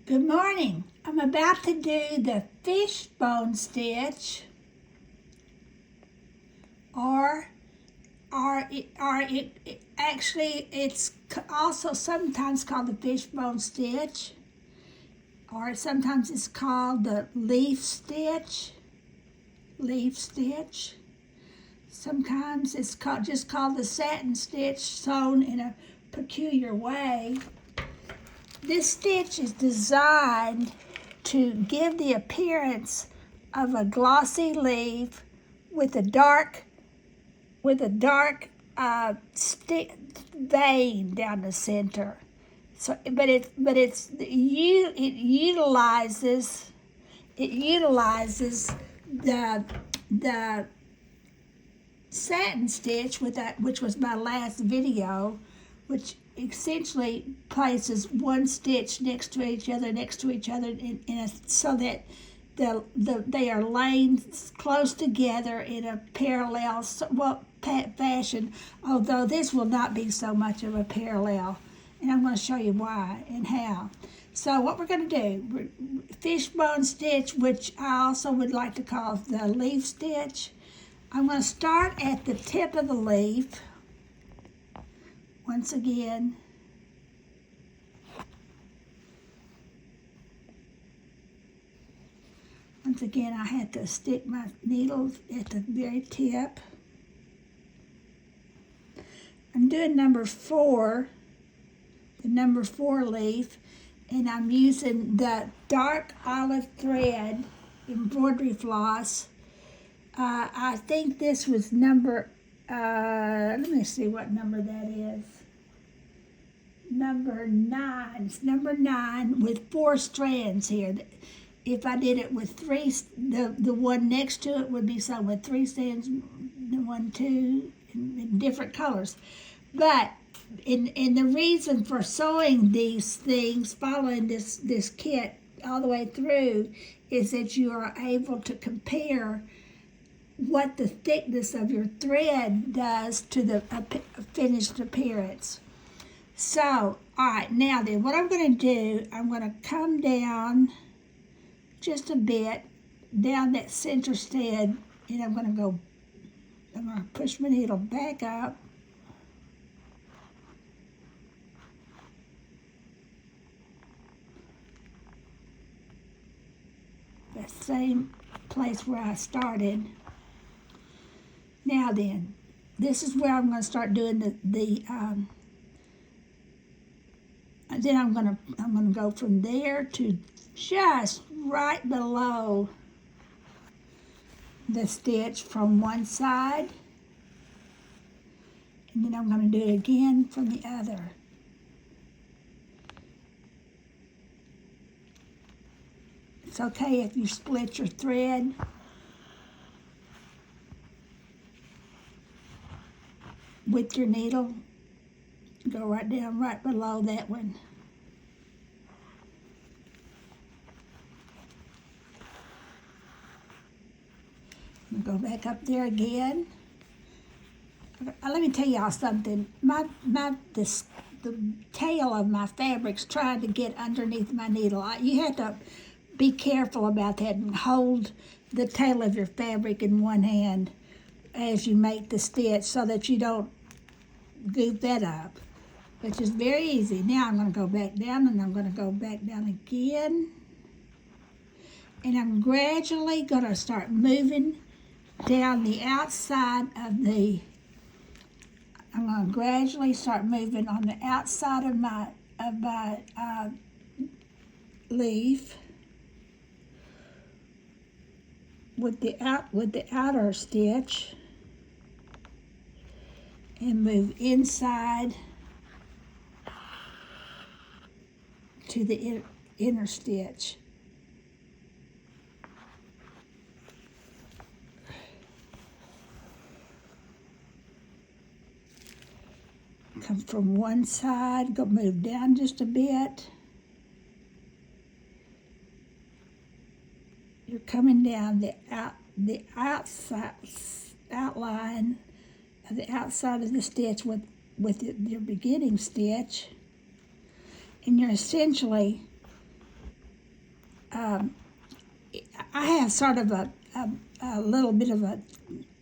Good morning. I'm about to do the fishbone stitch, or actually it's also sometimes called the fishbone stitch, or sometimes it's called the leaf stitch. Sometimes it's just called the satin stitch, sewn in a peculiar way. This stitch is designed to give the appearance of a glossy leaf with a dark vein down the center. So, it utilizes the satin stitch which was my last video, which essentially places one stitch next to each other, so that they are laying close together in a parallel fashion, although this will not be so much of a parallel, and I'm going to show you why and how. So what we're going to do, fishbone stitch, which I also would like to call the leaf stitch. I'm going to start at the tip of the leaf. Once again, I had to stick my needle at the very tip. I'm doing number 4, the number 4 leaf, and I'm using the dark olive thread embroidery floss. I think this was number, let me see what number that is. Number 9. It's number 9 with 4 strands here. If I did it with 3, the one next to it would be sewn with 3 strands, 1, 2, in different colors. But in the reason for sewing these things, following this kit all the way through, is that you are able to compare what the thickness of your thread does to the finished appearance. So, all right, now then, what I'm going to do, I'm going to come down just a bit, down that center thread, and I'm going to push my needle back up. The same place where I started. Now then, this is where I'm going to start doing then I'm going to go from there to just right below the stitch from one side, and then I'm going to do it again from the other. It's okay if you split your thread. With your needle, go right down right below that one. And go back up there again. Let me tell y'all something. The tail of my fabric's trying to get underneath my needle. You have to be careful about that and hold the tail of your fabric in one hand as you make the stitch so that you don't goof that up, which is very easy. Now I'm going to go back down, and I'm going to go back down again, and I'm gradually going to start moving down the outside of the, I'm going to gradually start moving on the outside of my leaf with the outer stitch, and move inside to the inner stitch. Come from one side, move down just a bit. You're coming down the outside outline of the outside of the stitch with your beginning stitch, and you're essentially I have sort of a little bit of a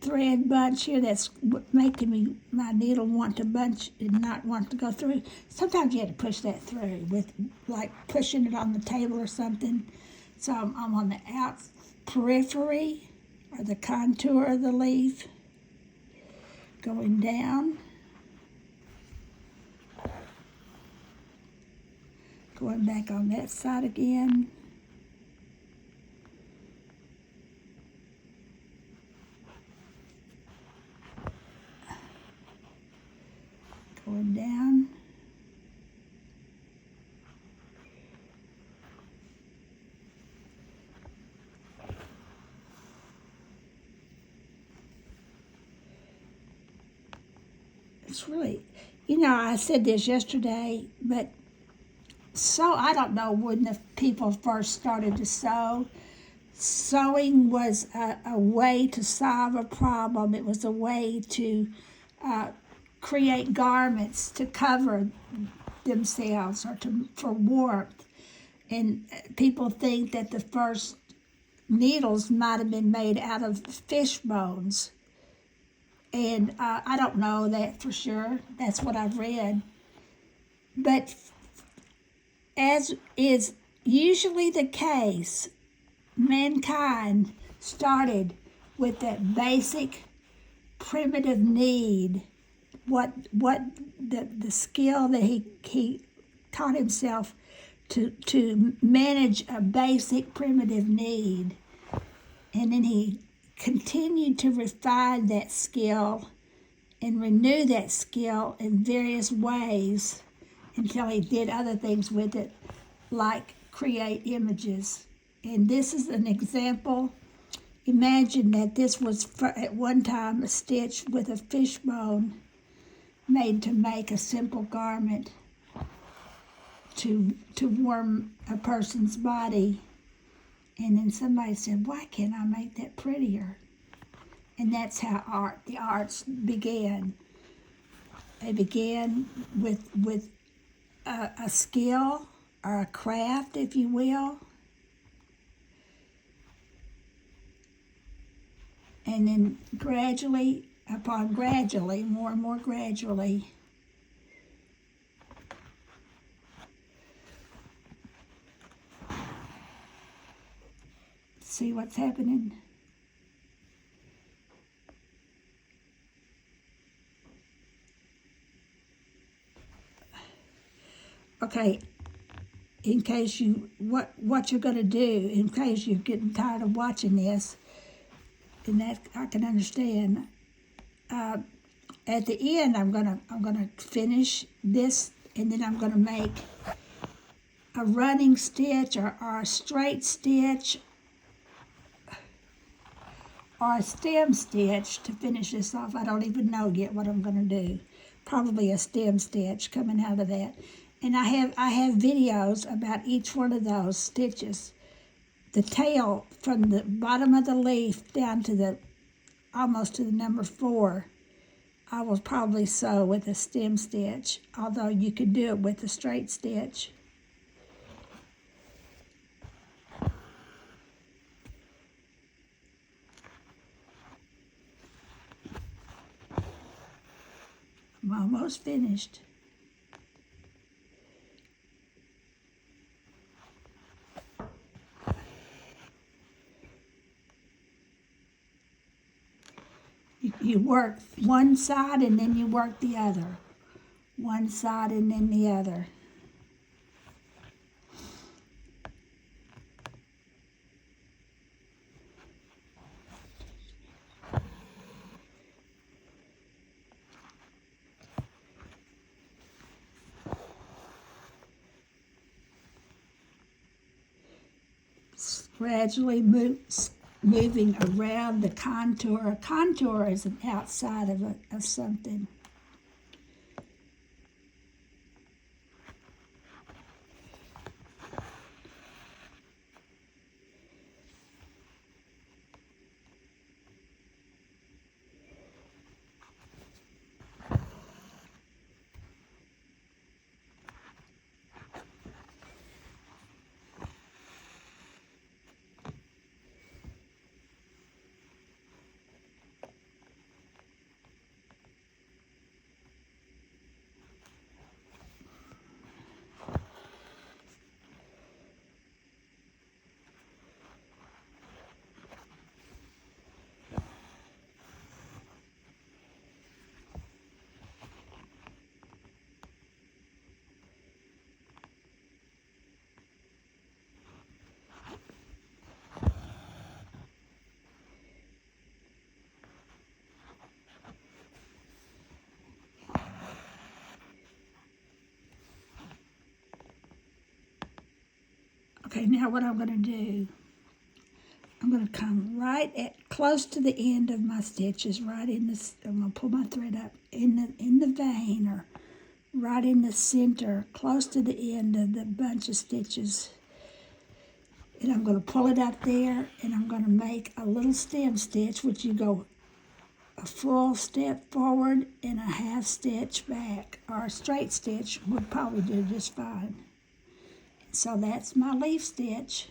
thread bunch here that's making my needle want to bunch and not want to go through. Sometimes you have to push that through with like pushing it on the table or something. So I'm on the out periphery or the contour of the leaf, going down, going back on that side again. Going down. It's really, I said this yesterday, but I don't know when the people first started to sew. Sewing was a way to solve a problem. It was a way to create garments to cover themselves or for warmth. And people think that the first needles might have been made out of fish bones. And I don't know that for sure. That's what I've read. But as is usually the case, mankind started with that basic primitive need, what the skill that he taught himself to manage a basic primitive need. And then he continued to refine that skill and renew that skill in various ways until he did other things with it, like create images. And this is an example. Imagine that this was at one time a stitch with a fishbone made to make a simple garment to warm a person's body. And then somebody said, why can't I make that prettier? And that's how the arts began. They began with a skill or a craft, if you will. And then gradually, more and more gradually, see what's happening? Okay, in case what you're going to do, in case you're getting tired of watching this, and that I can understand. At the end, I'm gonna finish this, and then I'm gonna make a running stitch or a straight stitch or a stem stitch to finish this off. I don't even know yet what I'm gonna do. Probably a stem stitch coming out of that. And I have videos about each one of those stitches. The tail from the bottom of the leaf down to almost to the number 4, I will probably sew with a stem stitch, although you could do it with a straight stitch. I'm almost finished. You work one side and then you work the other. One side and then the other. Gradually moving around the contour. A contour is an outside of something. Okay, now what I'm going to do, I'm going to come right at close to the end of my stitches, right in this. I'm going to pull my thread up in the vein, or right in the center, close to the end of the bunch of stitches. And I'm going to pull it up there, and I'm going to make a little stem stitch, which you go a full step forward and a half stitch back, or a straight stitch would probably do just fine. So that's my leaf stitch.